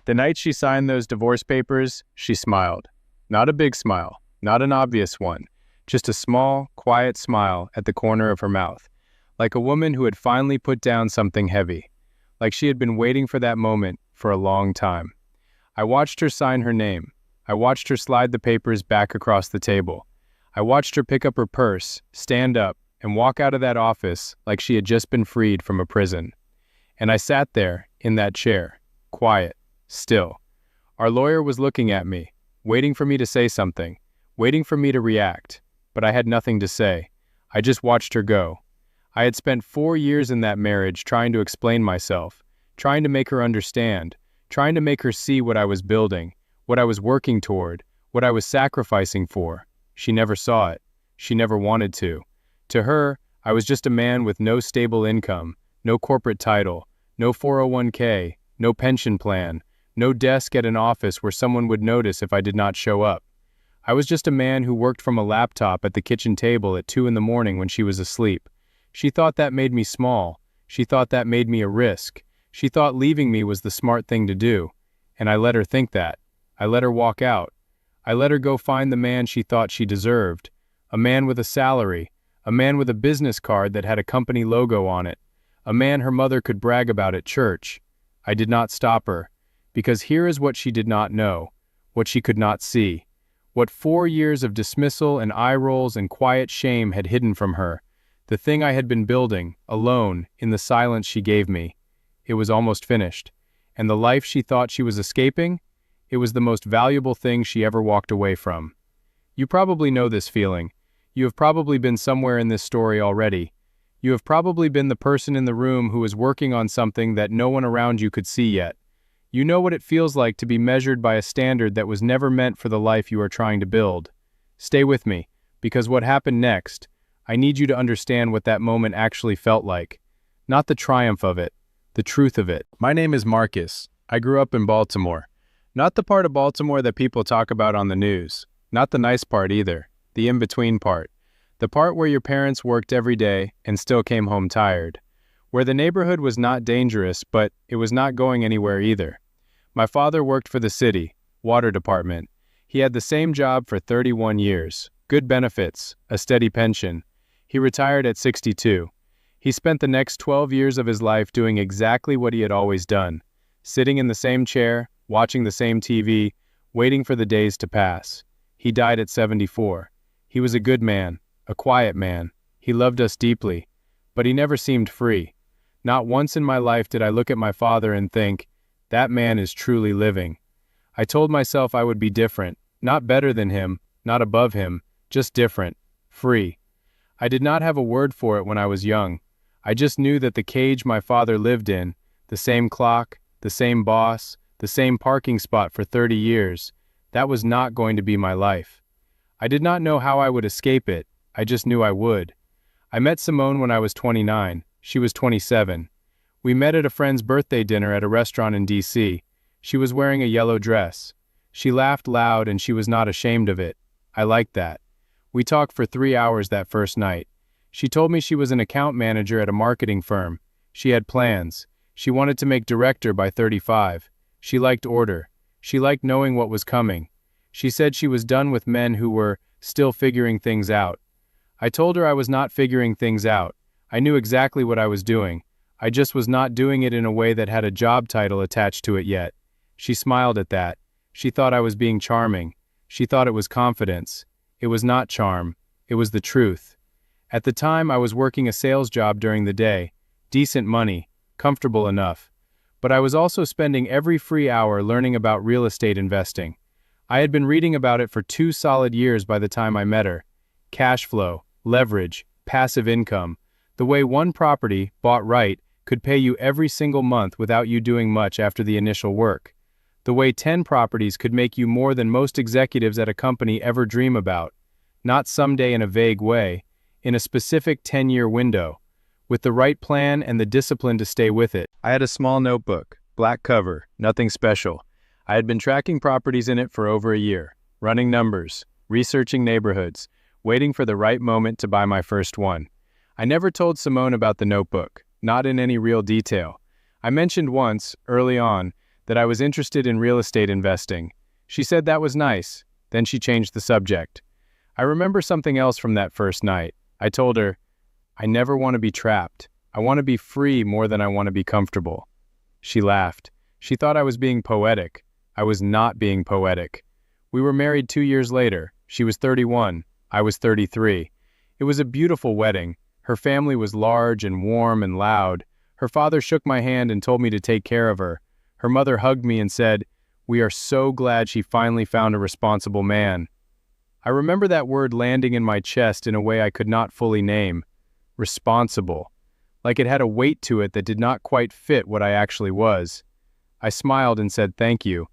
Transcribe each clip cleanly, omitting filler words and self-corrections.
The night she signed those divorce papers, she smiled. Not a big smile, not an obvious one, just a small, quiet smile at the corner of her mouth, like a woman who had finally put down something heavy, like she had been waiting for that moment for a long time. I watched her sign her name. I watched her slide the papers back across the table. I watched her pick up her purse, stand up, and walk out of that office like she had just been freed from a prison. And I sat there, in that chair, quiet, still. Our lawyer was looking at me, waiting for me to say something, waiting for me to react, but I had nothing to say. I just watched her go. I had spent 4 years in that marriage trying to explain myself, trying to make her understand, trying to make her see what I was building, what I was working toward, what I was sacrificing for. She never saw it. She never wanted to. To her, I was just a man with no stable income, no corporate title, no 401k, no pension plan, no desk at an office where someone would notice if I did not show up. I was just a man who worked from a laptop at the kitchen table at 2 in the morning when she was asleep. She thought that made me small. She thought that made me a risk. She thought leaving me was the smart thing to do. And I let her think that. I let her walk out. I let her go find the man she thought she deserved. A man with a salary. A man with a business card that had a company logo on it. A man her mother could brag about at church. I did not stop her. Because here is what she did not know, what she could not see, what 4 years of dismissal and eye rolls and quiet shame had hidden from her, the thing I had been building, alone, in the silence she gave me. It was almost finished, and the life she thought she was escaping, it was the most valuable thing she ever walked away from. You probably know this feeling. You have probably been somewhere in this story already. You have probably been the person in the room who is working on something that no one around you could see yet. You know what it feels like to be measured by a standard that was never meant for the life you are trying to build. Stay with me, because what happened next, I need you to understand what that moment actually felt like. Not the triumph of it, the truth of it. My name is Marcus. I grew up in Baltimore. Not the part of Baltimore that people talk about on the news. Not the nice part either, the in-between part. The part where your parents worked every day and still came home tired. Where the neighborhood was not dangerous, but it was not going anywhere either. My father worked for the city, water department. He had the same job for 31 years, good benefits, a steady pension. He retired at 62. He spent the next 12 years of his life doing exactly what he had always done, sitting in the same chair, watching the same TV, waiting for the days to pass. He died at 74. He was a good man, a quiet man. He loved us deeply, but he never seemed free. Not once in my life did I look at my father and think, that man is truly living. I told myself I would be different, not better than him, not above him, just different, free. I did not have a word for it when I was young. I just knew that the cage my father lived in, the same clock, the same boss, the same parking spot for 30 years, that was not going to be my life. I did not know how I would escape it, I just knew I would. I met Simone when I was 29. She was 27. We met at a friend's birthday dinner at a restaurant in D.C. She was wearing a yellow dress. She laughed loud and she was not ashamed of it. I liked that. We talked for 3 hours that first night. She told me she was an account manager at a marketing firm. She had plans. She wanted to make director by 35. She liked order. She liked knowing what was coming. She said she was done with men who were still figuring things out. I told her I was not figuring things out. I knew exactly what I was doing. I just was not doing it in a way that had a job title attached to it yet. She smiled at that. She thought I was being charming. She thought it was confidence. It was not charm. It was the truth. At the time, I was working a sales job during the day. Decent money. Comfortable enough. But I was also spending every free hour learning about real estate investing. I had been reading about it for 2 solid years by the time I met her. Cash flow, leverage, passive income. The way one property, bought right, could pay you every single month without you doing much after the initial work. The way 10 properties could make you more than most executives at a company ever dream about. Not someday in a vague way, in a specific 10-year window, with the right plan and the discipline to stay with it. I had a small notebook, black cover, nothing special. I had been tracking properties in it for over a year, running numbers, researching neighborhoods, waiting for the right moment to buy my first one. I never told Simone about the notebook, not in any real detail. I mentioned once, early on, that I was interested in real estate investing. She said that was nice. Then she changed the subject. I remember something else from that first night. I told her, I never want to be trapped. I want to be free more than I want to be comfortable. She laughed. She thought I was being poetic. I was not being poetic. We were married 2 years later. She was 31. I was 33. It was a beautiful wedding. Her family was large and warm and loud. Her father shook my hand and told me to take care of her. Her mother hugged me and said, "We are so glad she finally found a responsible man." I remember that word landing in my chest in a way I could not fully name. Responsible. Like it had a weight to it that did not quite fit what I actually was. I smiled and said thank you.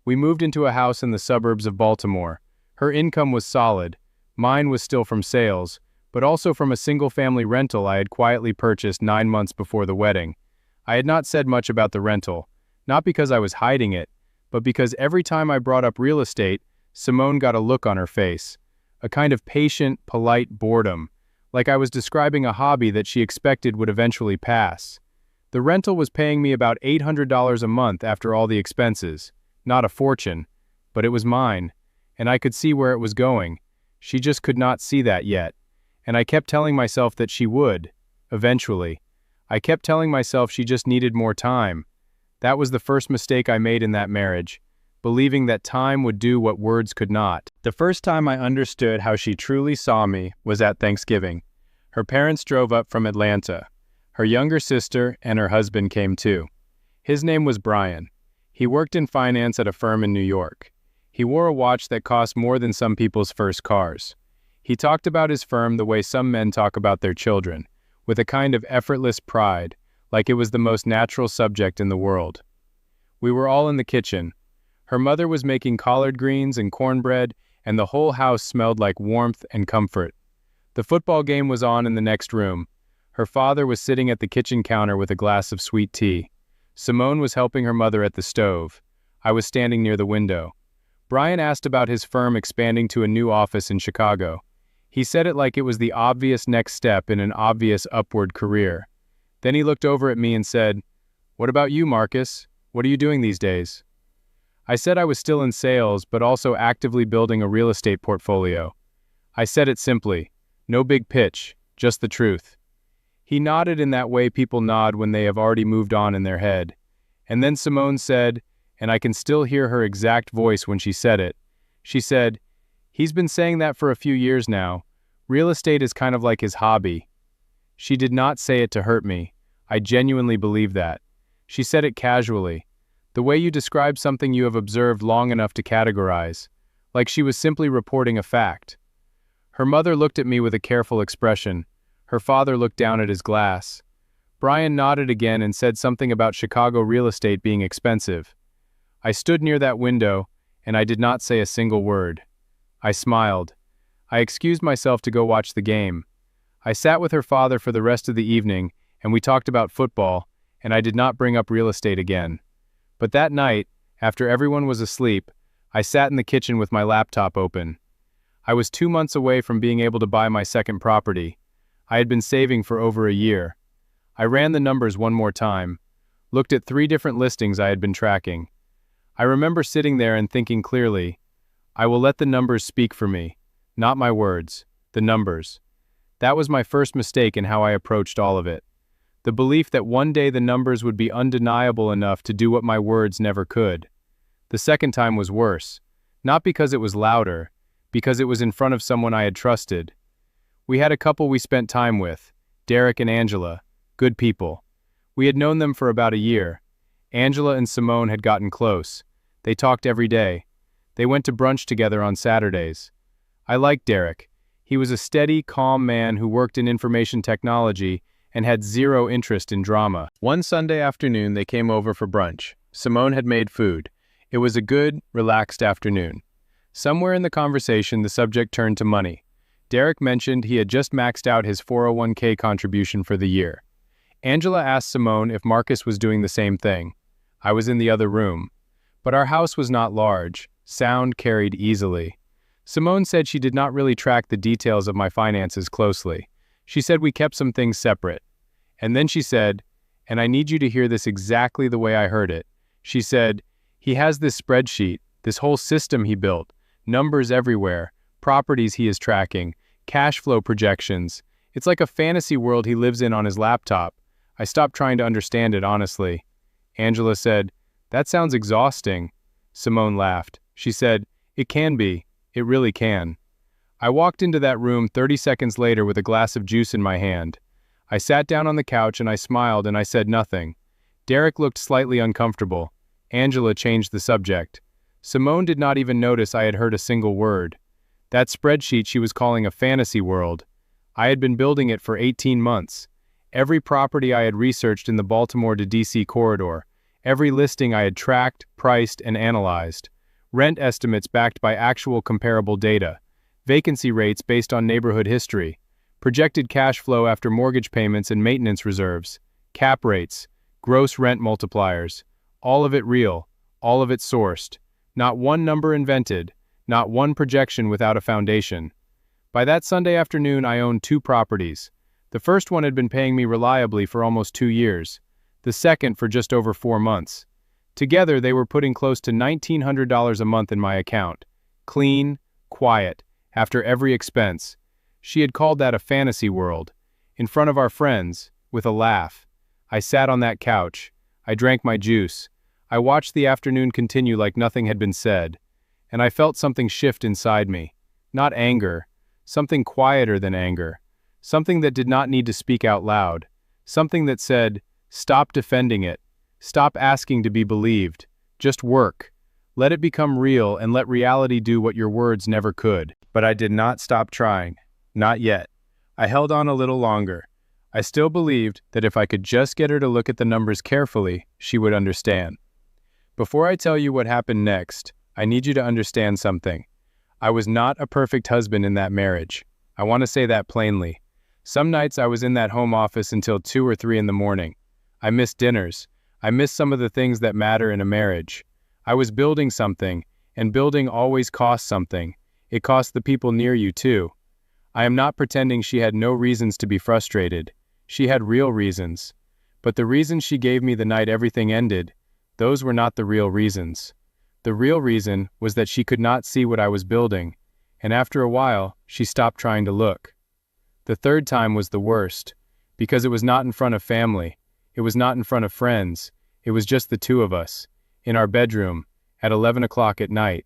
We moved into a house in the suburbs of Baltimore. Her income was solid. Mine was still from sales, but also from a single-family rental I had quietly purchased 9 months before the wedding. I had not said much about the rental, not because I was hiding it, but because every time I brought up real estate, Simone got a look on her face, a kind of patient, polite boredom, like I was describing a hobby that she expected would eventually pass. The rental was paying me about $800 a month after all the expenses, not a fortune, but it was mine, and I could see where it was going. She just could not see that yet, and I kept telling myself that she would, eventually. I kept telling myself she just needed more time. That was the first mistake I made in that marriage, believing that time would do what words could not. The first time I understood how she truly saw me was at Thanksgiving. Her parents drove up from Atlanta. Her younger sister and her husband came too. His name was Brian. He worked in finance at a firm in New York. He wore a watch that cost more than some people's first cars. He talked about his firm the way some men talk about their children, with a kind of effortless pride, like it was the most natural subject in the world. We were all in the kitchen. Her mother was making collard greens and cornbread, and the whole house smelled like warmth and comfort. The football game was on in the next room. Her father was sitting at the kitchen counter with a glass of sweet tea. Simone was helping her mother at the stove. I was standing near the window. Brian asked about his firm expanding to a new office in Chicago. He said it like it was the obvious next step in an obvious upward career. Then he looked over at me and said, "What about you, Marcus? What are you doing these days?" I said I was still in sales, but also actively building a real estate portfolio. I said it simply, no big pitch, just the truth. He nodded in that way people nod when they have already moved on in their head. And then Simone said, and I can still hear her exact voice when she said it, she said, "He's been saying that for a few years now. Real estate is kind of like his hobby." She did not say it to hurt me. I genuinely believe that. She said it casually, the way you describe something you have observed long enough to categorize, like she was simply reporting a fact. Her mother looked at me with a careful expression. Her father looked down at his glass. Brian nodded again and said something about Chicago real estate being expensive. I stood near that window, and I did not say a single word. I smiled. I excused myself to go watch the game. I sat with her father for the rest of the evening, and we talked about football, and I did not bring up real estate again. But that night, after everyone was asleep, I sat in the kitchen with my laptop open. I was 2 months away from being able to buy my second property. I had been saving for over a year. I ran the numbers one more time, looked at 3 different listings I had been tracking. I remember sitting there and thinking clearly, I will let the numbers speak for me, not my words, the numbers. That was my first mistake in how I approached all of it. The belief that one day the numbers would be undeniable enough to do what my words never could. The second time was worse, not because it was louder, because it was in front of someone I had trusted. We had a couple we spent time with, Derek and Angela, good people. We had known them for about a year. Angela and Simone had gotten close. They talked every day. They went to brunch together on Saturdays. I liked Derek. He was a steady, calm man who worked in information technology and had zero interest in drama. One Sunday afternoon they came over for brunch. Simone had made food. It was a good, relaxed afternoon. Somewhere in the conversation the subject turned to money. Derek mentioned he had just maxed out his 401k contribution for the year. Angela asked Simone if Marcus was doing the same thing. I was in the other room. But our house was not large. Sound carried easily. Simone said she did not really track the details of my finances closely. She said we kept some things separate. And then she said, and I need you to hear this exactly the way I heard it, She said, "He has this spreadsheet, this whole system he built, numbers everywhere, properties he is tracking, cash flow projections. It's like a fantasy world he lives in on his laptop." I stopped trying to understand it, honestly. Angela said, "That sounds exhausting." Simone laughed. She said, "It can be. It really can." I walked into that room 30 seconds later with a glass of juice in my hand. I sat down on the couch and I smiled and I said nothing. Derek looked slightly uncomfortable. Angela changed the subject. Simone did not even notice I had heard a single word. That spreadsheet she was calling a fantasy world. I had been building it for 18 months. Every property I had researched in the Baltimore to DC corridor, every listing I had tracked, priced, and analyzed, rent estimates backed by actual comparable data, vacancy rates based on neighborhood history, projected cash flow after mortgage payments and maintenance reserves, cap rates, gross rent multipliers, all of it real, all of it sourced, not one number invented, not one projection without a foundation. By that Sunday afternoon, I owned 2 properties. The first one had been paying me reliably for almost 2 years, the second for just over 4 months. Together, they were putting close to $1,900 a month in my account. Clean, quiet, after every expense. She had called that a fantasy world. In front of our friends, with a laugh. I sat on that couch. I drank my juice. I watched the afternoon continue like nothing had been said. And I felt something shift inside me. Not anger. Something quieter than anger. Something that did not need to speak out loud. Something that said, "Stop defending it. Stop asking to be believed. Just work. Let it become real and let reality do what your words never could." But I did not stop trying. Not yet. I held on a little longer. I still believed that if I could just get her to look at the numbers carefully, she would understand. Before I tell you what happened next, I need you to understand something. I was not a perfect husband in that marriage. I want to say that plainly. Some nights I was in that home office until 2 or 3 in the morning. I missed dinners. I missed some of the things that matter in a marriage. I was building something, and building always costs something. It costs the people near you too. I am not pretending she had no reasons to be frustrated. She had real reasons. But the reasons she gave me the night everything ended, those were not the real reasons. The real reason was that she could not see what I was building, and after a while, she stopped trying to look. The third time was the worst, because it was not in front of family, it was not in front of friends, it was just the 2 of us, in our bedroom, at 11 o'clock at night.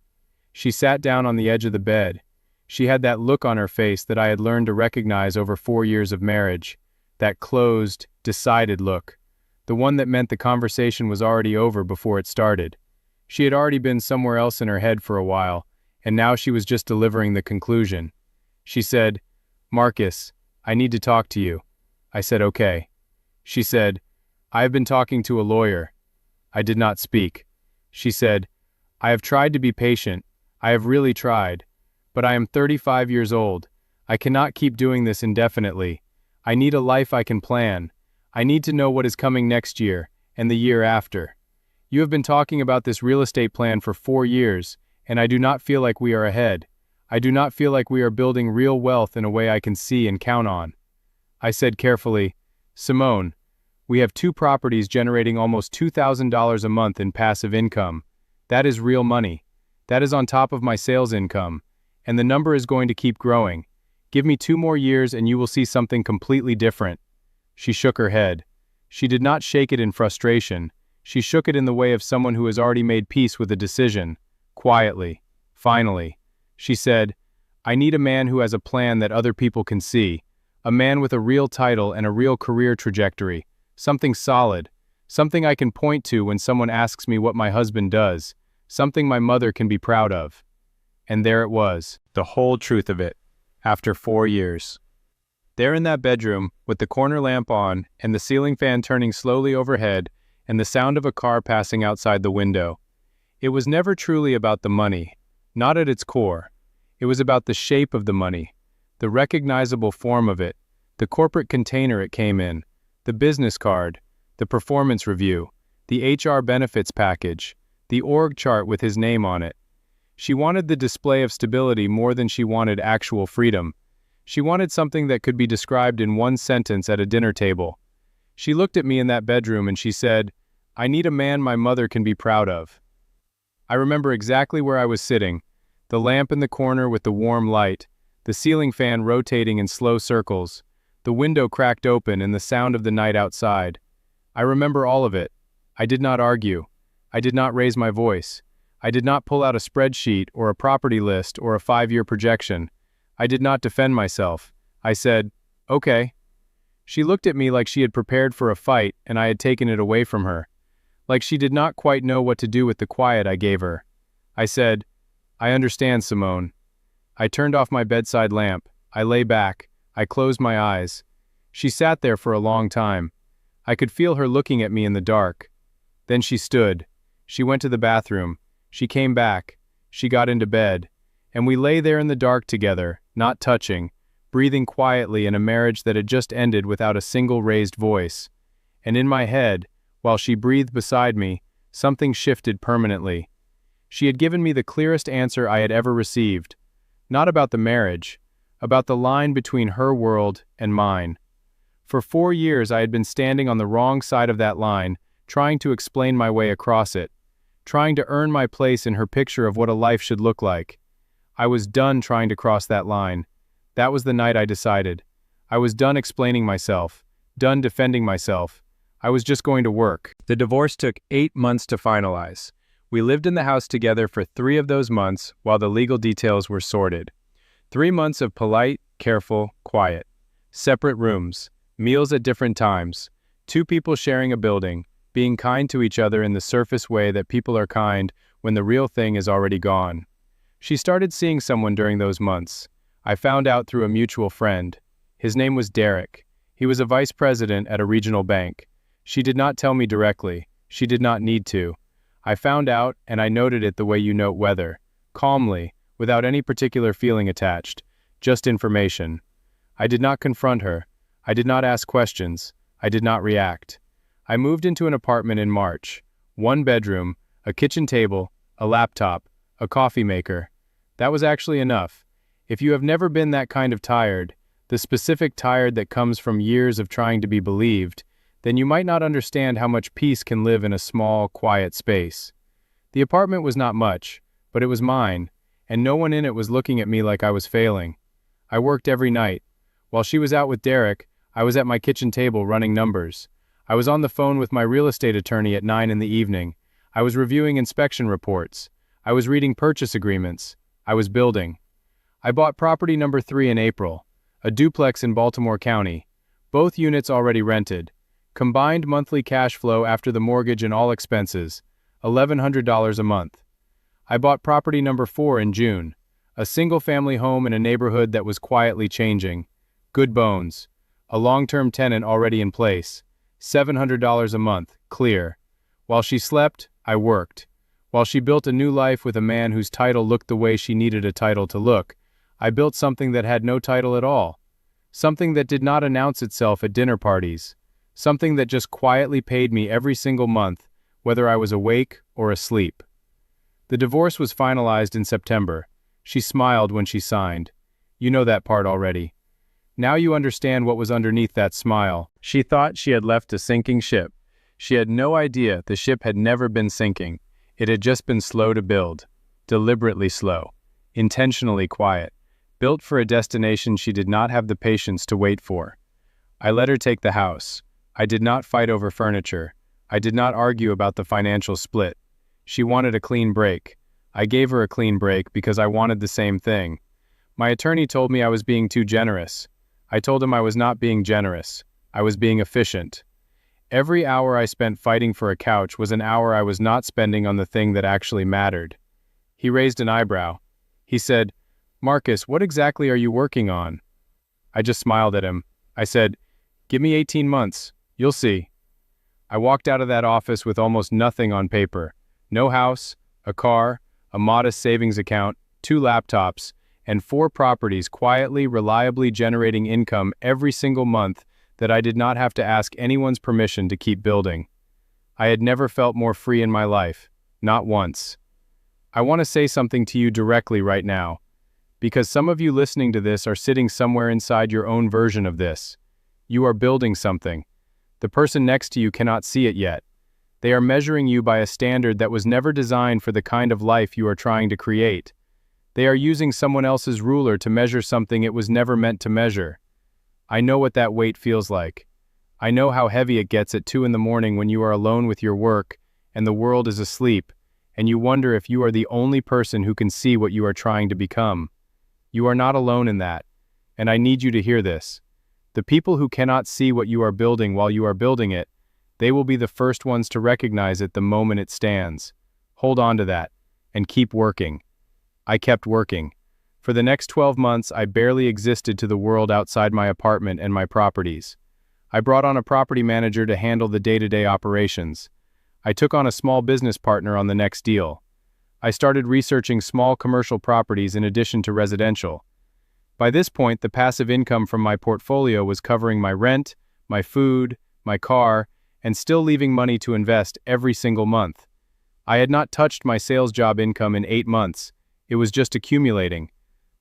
She sat down on the edge of the bed. She had that look on her face that I had learned to recognize over 4 years of marriage, that closed, decided look, the one that meant the conversation was already over before it started. She had already been somewhere else in her head for a while, and now she was just delivering the conclusion. She said, "Marcus, I need to talk to you." I said, "Okay." She said, "I have been talking to a lawyer." I did not speak. She said, "I have tried to be patient. I have really tried. But I am 35 years old. I cannot keep doing this indefinitely. I need a life I can plan. I need to know what is coming next year, and the year after. You have been talking about this real estate plan for 4 years, and I do not feel like we are ahead. I do not feel like we are building real wealth in a way I can see and count on." I said carefully, "Simone, we have 2 properties generating almost $2,000 a month in passive income. That is real money. That is on top of my sales income, and the number is going to keep growing. Give me 2 more years and you will see something completely different." She shook her head. She did not shake it in frustration. She shook it in the way of someone who has already made peace with a decision. Quietly, finally, she said, "I need a man who has a plan that other people can see. A man with a real title and a real career trajectory. Something solid. Something I can point to when someone asks me what my husband does. Something my mother can be proud of." And there it was, the whole truth of it, after 4 years. There in that bedroom, with the corner lamp on, and the ceiling fan turning slowly overhead, and the sound of a car passing outside the window. It was never truly about the money, not at its core. It was about the shape of the money, the recognizable form of it, the corporate container it came in, the business card, the performance review, the HR benefits package, the org chart with his name on it. She wanted the display of stability more than she wanted actual freedom. She wanted something that could be described in one sentence at a dinner table. She looked at me in that bedroom and she said, I need a man my mother can be proud of. I remember exactly where I was sitting, the lamp in the corner with the warm light, the ceiling fan rotating in slow circles, the window cracked open and the sound of the night outside. I remember all of it. I did not argue. I did not raise my voice. I did not pull out a spreadsheet or a property list or a 5-year projection. I did not defend myself. I said, "Okay." She looked at me like she had prepared for a fight and I had taken it away from her. Like she did not quite know what to do with the quiet I gave her. I said, "I understand, Simone." I turned off my bedside lamp. I lay back. I closed my eyes. She sat there for a long time. I could feel her looking at me in the dark. Then she stood. She went to the bathroom. She came back. She got into bed. And we lay there in the dark together, not touching, breathing quietly in a marriage that had just ended without a single raised voice. And in my head, while she breathed beside me, something shifted permanently. She had given me the clearest answer I had ever received. Not about the marriage, about the line between her world and mine. For 4 years I had been standing on the wrong side of that line, trying to explain my way across it, trying to earn my place in her picture of what a life should look like. I was done trying to cross that line. That was the night I decided. I was done explaining myself, done defending myself. I was just going to work. The divorce took 8 months to finalize. We lived in the house together for 3 of those months while the legal details were sorted. 3 months of polite, careful, quiet. Separate rooms, meals at different times, 2 people sharing a building, being kind to each other in the surface way that people are kind when the real thing is already gone. She started seeing someone during those months. I found out through a mutual friend. His name was Derek. He was a vice president at a regional bank. She did not tell me directly. She did not need to. I found out, and I noted it the way you note weather, calmly, without any particular feeling attached, just information. I did not confront her. I did not ask questions. I did not react. I moved into an apartment in March. 1 bedroom, a kitchen table, a laptop, a coffee maker. That was actually enough. If you have never been that kind of tired, the specific tired that comes from years of trying to be believed, then you might not understand how much peace can live in a small, quiet space. The apartment was not much, but it was mine, and no one in it was looking at me like I was failing. I worked every night. While she was out with Derek, I was at my kitchen table running numbers. I was on the phone with my real estate attorney at 9 in the evening. I was reviewing inspection reports. I was reading purchase agreements. I was building. I bought property number 3 in April, a duplex in Baltimore County. Both units already rented. Combined monthly cash flow after the mortgage and all expenses, $1,100 a month. I bought property number 4 in June, a single-family home in a neighborhood that was quietly changing. Good bones. A long-term tenant already in place. $700 a month, clear. While she slept, I worked. While she built a new life with a man whose title looked the way she needed a title to look, I built something that had no title at all. Something that did not announce itself at dinner parties. Something that just quietly paid me every single month, whether I was awake or asleep. The divorce was finalized in September. She smiled when she signed. You know that part already. Now you understand what was underneath that smile. She thought she had left a sinking ship. She had no idea the ship had never been sinking. It had just been slow to build. Deliberately slow. Intentionally quiet. Built for a destination she did not have the patience to wait for. I let her take the house. I did not fight over furniture. I did not argue about the financial split. She wanted a clean break. I gave her a clean break because I wanted the same thing. My attorney told me I was being too generous. I told him I was not being generous. I was being efficient. Every hour I spent fighting for a couch was an hour I was not spending on the thing that actually mattered. He raised an eyebrow. He said, "Marcus, what exactly are you working on?" I just smiled at him. I said, "Give me 18 months. You'll see." I walked out of that office with almost nothing on paper. No house, a car, a modest savings account, 2 laptops, and 4 properties quietly, reliably generating income every single month that I did not have to ask anyone's permission to keep building. I had never felt more free in my life, not once. I want to say something to you directly right now, because some of you listening to this are sitting somewhere inside your own version of this. You are building something. The person next to you cannot see it yet. They are measuring you by a standard that was never designed for the kind of life you are trying to create. They are using someone else's ruler to measure something it was never meant to measure. I know what that weight feels like. I know how heavy it gets at 2 in the morning when you are alone with your work and the world is asleep, and you wonder if you are the only person who can see what you are trying to become. You are not alone in that, and I need you to hear this. The people who cannot see what you are building while you are building it, they will be the first ones to recognize it the moment it stands. Hold on to that, and keep working. I kept working. For the next 12 months, I barely existed to the world outside my apartment and my properties. I brought on a property manager to handle the day-to-day operations. I took on a small business partner on the next deal. I started researching small commercial properties in addition to residential. By this point, the passive income from my portfolio was covering my rent, my food, my car, and still leaving money to invest every single month. I had not touched my sales job income in 8 months. It was just accumulating.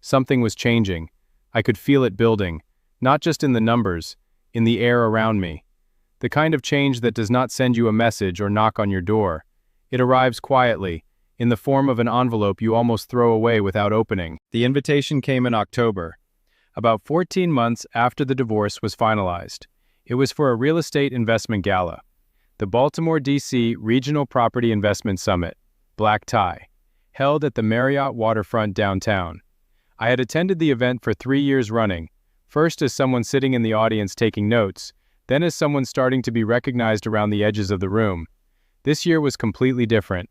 Something was changing. I could feel it building, not just in the numbers, in the air around me. The kind of change that does not send you a message or knock on your door. It arrives quietly, in the form of an envelope you almost throw away without opening. The invitation came in October, about 14 months after the divorce was finalized. It was for a real estate investment gala. The Baltimore, D.C. Regional Property Investment Summit, black tie, held at the Marriott Waterfront downtown. I had attended the event for 3 years running, first as someone sitting in the audience taking notes, then as someone starting to be recognized around the edges of the room. This year was completely different.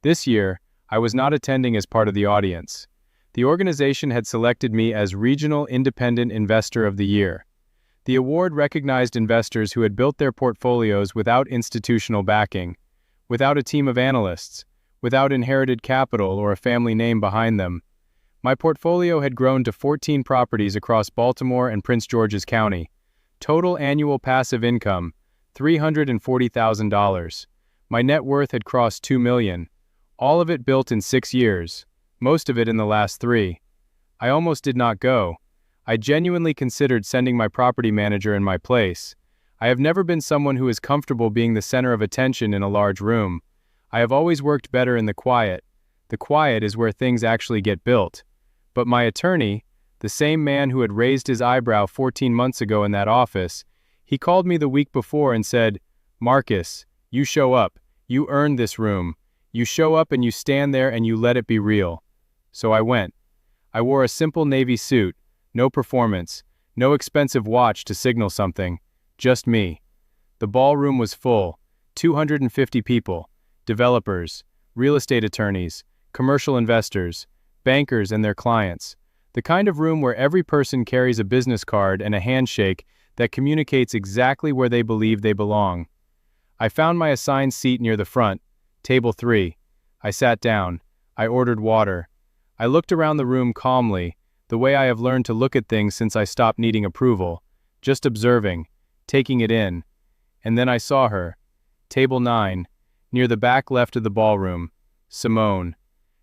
This year, I was not attending as part of the audience. The organization had selected me as Regional Independent Investor of the Year. The award recognized investors who had built their portfolios without institutional backing, without a team of analysts, without inherited capital or a family name behind them. My portfolio had grown to 14 properties across Baltimore and Prince George's County. Total annual passive income, $340,000. My net worth had crossed $2 million. All of it built in 6 years, most of it in the last 3. I almost did not go. I genuinely considered sending my property manager in my place. I have never been someone who is comfortable being the center of attention in a large room. I have always worked better in the quiet. The quiet is where things actually get built. But my attorney, the same man who had raised his eyebrow 14 months ago in that office, he called me the week before and said, "Marcus, you show up. You earned this room. You show up and you stand there and you let it be real." So I went. I wore a simple navy suit, no performance, no expensive watch to signal something, just me. The ballroom was full, 250 people, developers, real estate attorneys, commercial investors, bankers and their clients. The kind of room where every person carries a business card and a handshake that communicates exactly where they believe they belong. I found my assigned seat near the front, table 3. I sat down. I ordered water. I looked around the room calmly, the way I have learned to look at things since I stopped needing approval, just observing, taking it in. And then I saw her. Table 9, near the back left of the ballroom. Simone.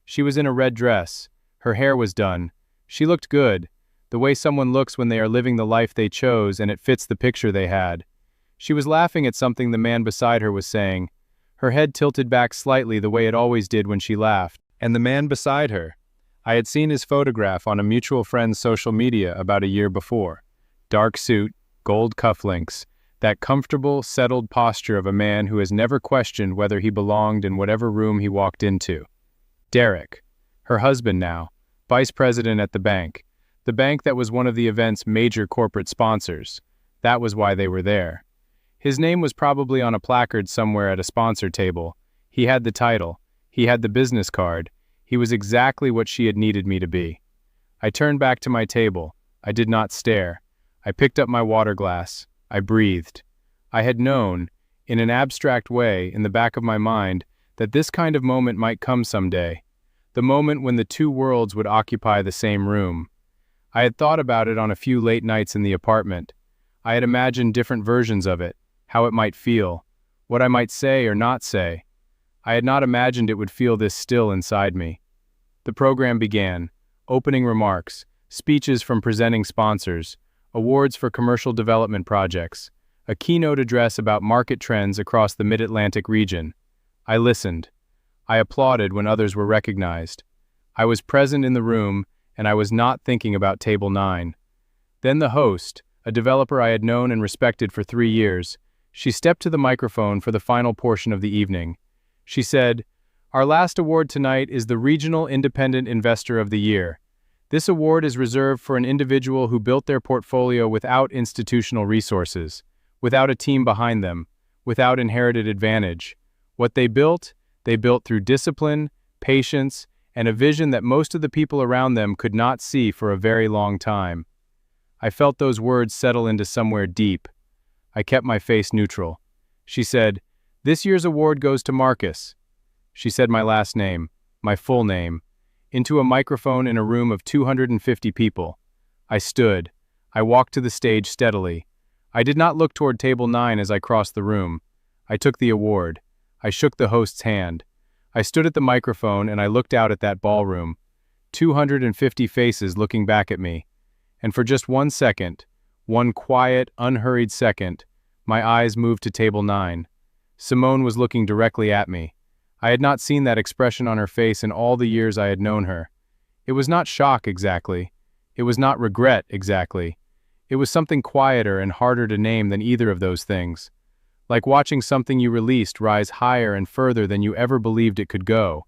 She was in a red dress. Her hair was done. She looked good, the way someone looks when they are living the life they chose and it fits the picture they had. She was laughing at something the man beside her was saying. Her head tilted back slightly the way it always did when she laughed. And the man beside her. I had seen his photograph on a mutual friend's social media about a year before. Dark suit, gold cufflinks, that comfortable, settled posture of a man who has never questioned whether he belonged in whatever room he walked into. Derek, her husband now, vice president at the bank that was one of the event's major corporate sponsors. That was why they were there. His name was probably on a placard somewhere at a sponsor table. He had the title. He had the business card. He was exactly what she had needed me to be. I turned back to my table. I did not stare. I picked up my water glass. I breathed. I had known, in an abstract way, in the back of my mind, that this kind of moment might come someday. The moment when the two worlds would occupy the same room. I had thought about it on a few late nights in the apartment. I had imagined different versions of it, how it might feel, what I might say or not say. I had not imagined it would feel this still inside me. The program began. Opening remarks, speeches from presenting sponsors, awards for commercial development projects, a keynote address about market trends across the Mid-Atlantic region. I listened. I applauded when others were recognized. I was present in the room, and I was not thinking about Table 9. Then the host, a developer I had known and respected for 3 years, she stepped to the microphone for the final portion of the evening. She said, "Our last award tonight is the Regional Independent Investor of the Year. This award is reserved for an individual who built their portfolio without institutional resources, without a team behind them, without inherited advantage. What they built through discipline, patience, and a vision that most of the people around them could not see for a very long time." I felt those words settle into somewhere deep. I kept my face neutral. She said, "This year's award goes to Marcus." She said my last name, my full name, into a microphone in a room of 250 people. I stood. I walked to the stage steadily. I did not look toward Table 9 as I crossed the room. I took the award. I shook the host's hand. I stood at the microphone and I looked out at that ballroom. 250 faces looking back at me. And for just 1 second, one quiet, unhurried second, my eyes moved to Table 9. Simone was looking directly at me. I had not seen that expression on her face in all the years I had known her. It was not shock exactly. It was not regret exactly. It was something quieter and harder to name than either of those things. Like watching something you released rise higher and further than you ever believed it could go.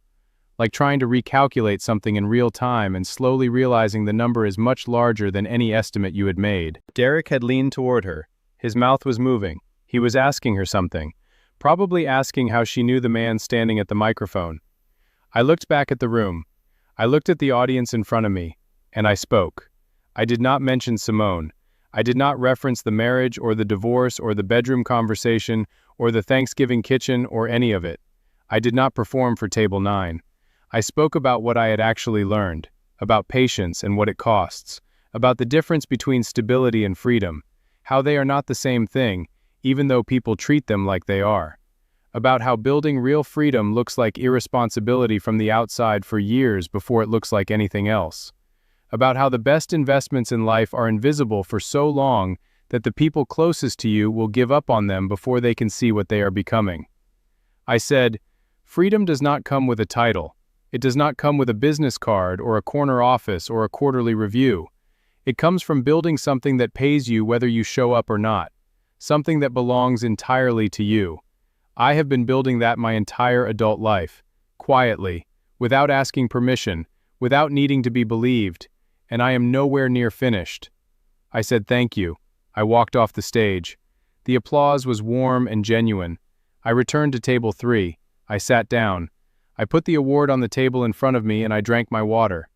Like trying to recalculate something in real time and slowly realizing the number is much larger than any estimate you had made. Derek had leaned toward her. His mouth was moving. He was asking her something. Probably asking how she knew the man standing at the microphone. I looked back at the room. I looked at the audience in front of me, and I spoke. I did not mention Simone. I did not reference the marriage or the divorce or the bedroom conversation or the Thanksgiving kitchen or any of it. I did not perform for Table 9. I spoke about what I had actually learned, about patience and what it costs, about the difference between stability and freedom, how they are not the same thing, even though people treat them like they are. About how building real freedom looks like irresponsibility from the outside for years before it looks like anything else. About how the best investments in life are invisible for so long that the people closest to you will give up on them before they can see what they are becoming. I said, freedom does not come with a title. It does not come with a business card or a corner office or a quarterly review. It comes from building something that pays you whether you show up or not. Something that belongs entirely to you. I have been building that my entire adult life, quietly, without asking permission, without needing to be believed, and I am nowhere near finished. I said thank you. I walked off the stage. The applause was warm and genuine. I returned to Table 3. I sat down. I put the award on the table in front of me and I drank my water.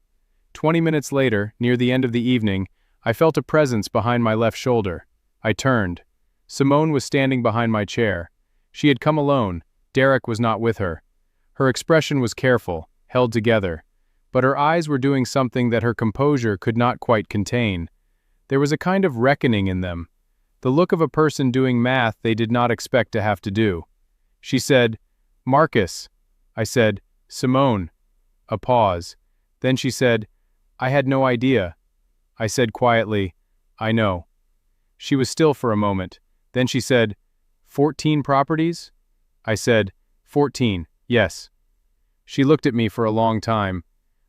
20 minutes later, near the end of the evening, I felt a presence behind my left shoulder. I turned. Simone was standing behind my chair. She had come alone. Derek was not with her. Her expression was careful, held together, but her eyes were doing something that her composure could not quite contain. There was a kind of reckoning in them, the look of a person doing math they did not expect to have to do. She said, "Marcus." I said, "Simone." A pause. Then she said, "I had no idea." I said quietly, "I know." She was still for a moment. Then she said, 14 properties? I said, 14, yes. She looked at me for a long time.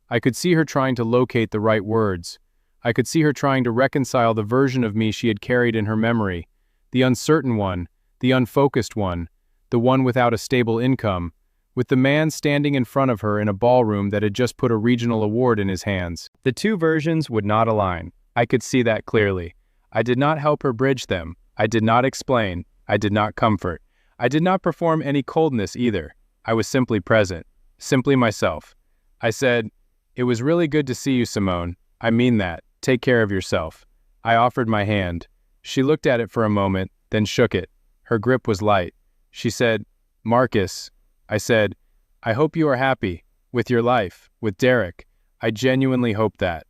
I could see her trying to locate the right words. I could see her trying to reconcile the version of me she had carried in her memory, the uncertain one, the unfocused one, the one without a stable income, with the man standing in front of her in a ballroom that had just put a regional award in his hands. The two versions would not align. I could see that clearly. I did not help her bridge them. I did not explain. I did not comfort. I did not perform any coldness either. I was simply present. Simply myself. I said, "It was really good to see you, Simone. I mean that. Take care of yourself." I offered my hand. She looked at it for a moment, then shook it. Her grip was light. She said, "Marcus." I said, "I hope you are happy. With your life. With Derek. I genuinely hope that."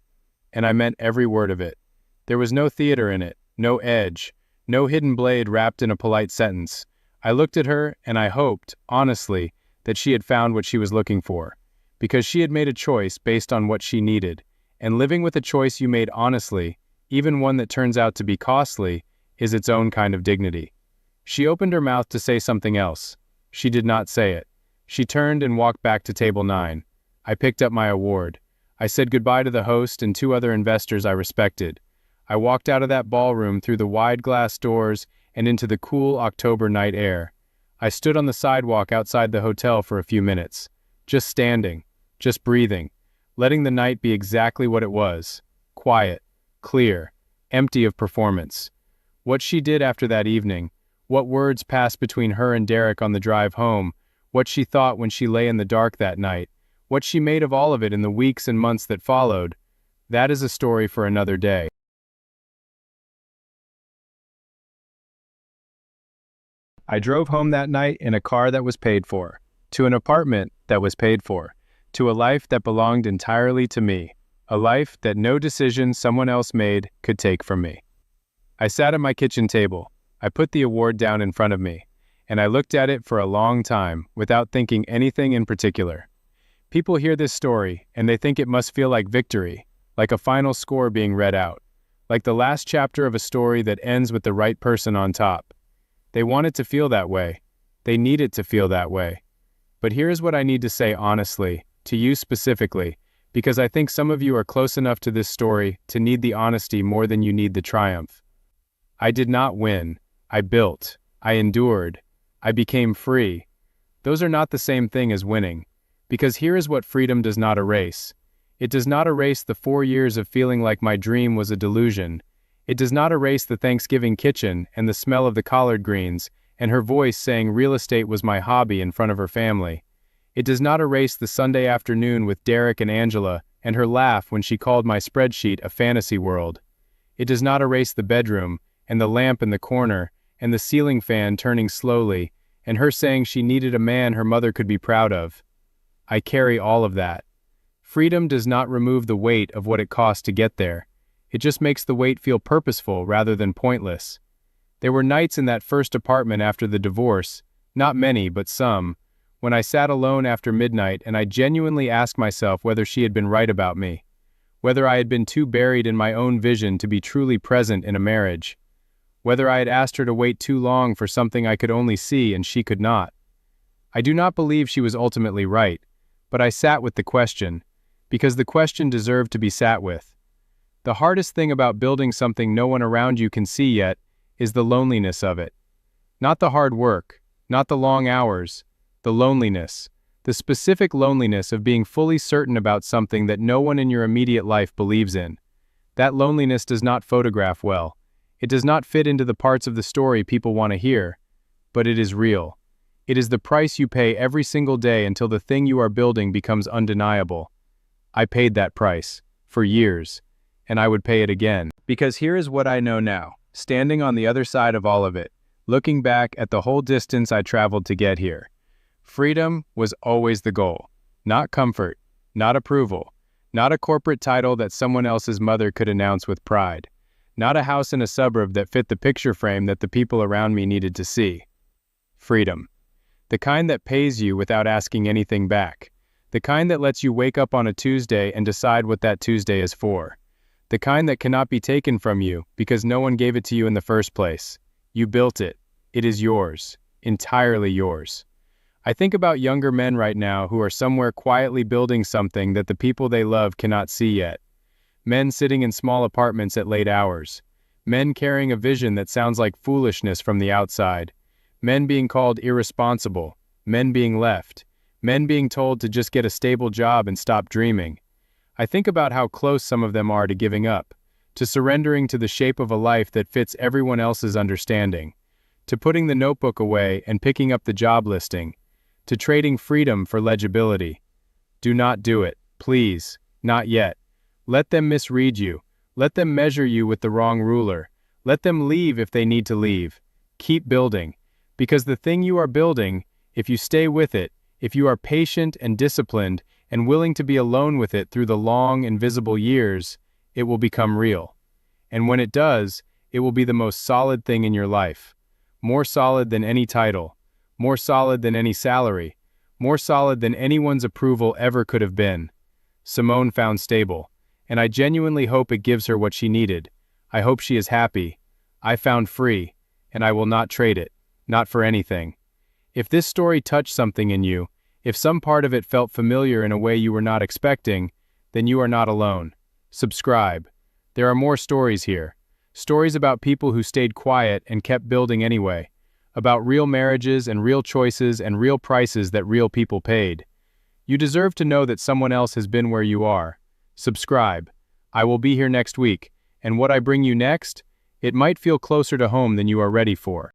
And I meant every word of it. There was no theater in it, no edge, no hidden blade wrapped in a polite sentence. I looked at her and I hoped, honestly, that she had found what she was looking for. Because she had made a choice based on what she needed. And living with a choice you made honestly, even one that turns out to be costly, is its own kind of dignity. She opened her mouth to say something else. She did not say it. She turned and walked back to table 9. I picked up my award. I said goodbye to the host and 2 other investors I respected. I walked out of that ballroom through the wide glass doors and into the cool October night air. I stood on the sidewalk outside the hotel for a few minutes, just standing, just breathing, letting the night be exactly what it was: quiet, clear, empty of performance. What she did after that evening, what words passed between her and Derek on the drive home, what she thought when she lay in the dark that night, what she made of all of it in the weeks and months that followed, that is a story for another day. I drove home that night in a car that was paid for, to an apartment that was paid for, to a life that belonged entirely to me, a life that no decision someone else made could take from me. I sat at my kitchen table. I put the award down in front of me, and I looked at it for a long time without thinking anything in particular. People hear this story, and they think it must feel like victory, like a final score being read out, like the last chapter of a story that ends with the right person on top. They want it to feel that way. They need it to feel that way. But here's what I need to say honestly, to you specifically, because I think some of you are close enough to this story to need the honesty more than you need the triumph. I did not win. I built. I endured. I became free. Those are not the same thing as winning, because here is what freedom does not erase. It does not erase the 4 years of feeling like my dream was a delusion. It does not erase the Thanksgiving kitchen and the smell of the collard greens and her voice saying real estate was my hobby in front of her family. It does not erase the Sunday afternoon with Derek and Angela and her laugh when she called my spreadsheet a fantasy world. It does not erase the bedroom and the lamp in the corner and the ceiling fan turning slowly and her saying she needed a man her mother could be proud of. I carry all of that. Freedom does not remove the weight of what it cost to get there. It just makes the wait feel purposeful rather than pointless. There were nights in that first apartment after the divorce, not many but some, when I sat alone after midnight and I genuinely asked myself whether she had been right about me, whether I had been too buried in my own vision to be truly present in a marriage, whether I had asked her to wait too long for something I could only see and she could not. I do not believe she was ultimately right, but I sat with the question, because the question deserved to be sat with. The hardest thing about building something no one around you can see yet is the loneliness of it. Not the hard work, not the long hours, the loneliness, the specific loneliness of being fully certain about something that no one in your immediate life believes in. That loneliness does not photograph well. It does not fit into the parts of the story people want to hear, but it is real. It is the price you pay every single day until the thing you are building becomes undeniable. I paid that price, for years. And I would pay it again. Because here is what I know now, standing on the other side of all of it, looking back at the whole distance I traveled to get here. Freedom was always the goal. Not comfort, not approval, not a corporate title that someone else's mother could announce with pride, not a house in a suburb that fit the picture frame that the people around me needed to see. Freedom. The kind that pays you without asking anything back. The kind that lets you wake up on a Tuesday and decide what that Tuesday is for. The kind that cannot be taken from you because no one gave it to you in the first place. You built it. It is yours. Entirely yours. I think about younger men right now who are somewhere quietly building something that the people they love cannot see yet. Men sitting in small apartments at late hours. Men carrying a vision that sounds like foolishness from the outside. Men being called irresponsible. Men being left. Men being told to just get a stable job and stop dreaming. I think about how close some of them are to giving up, to surrendering to the shape of a life that fits everyone else's understanding, to putting the notebook away and picking up the job listing, to trading freedom for legibility. Do not do it, please, not yet. Let them misread you. Let them measure you with the wrong ruler. Let them leave if they need to leave. Keep building, because the thing you are building, if you stay with it, if you are patient and disciplined, and willing to be alone with it through the long, invisible years, it will become real. And when it does, it will be the most solid thing in your life. More solid than any title. More solid than any salary. More solid than anyone's approval ever could have been. Simone found stable, and I genuinely hope it gives her what she needed. I hope she is happy. I found free, and I will not trade it, not for anything. If this story touched something in you, if some part of it felt familiar in a way you were not expecting, then you are not alone. Subscribe. There are more stories here. Stories about people who stayed quiet and kept building anyway. About real marriages and real choices and real prices that real people paid. You deserve to know that someone else has been where you are. Subscribe. I will be here next week, and what I bring you next, it might feel closer to home than you are ready for.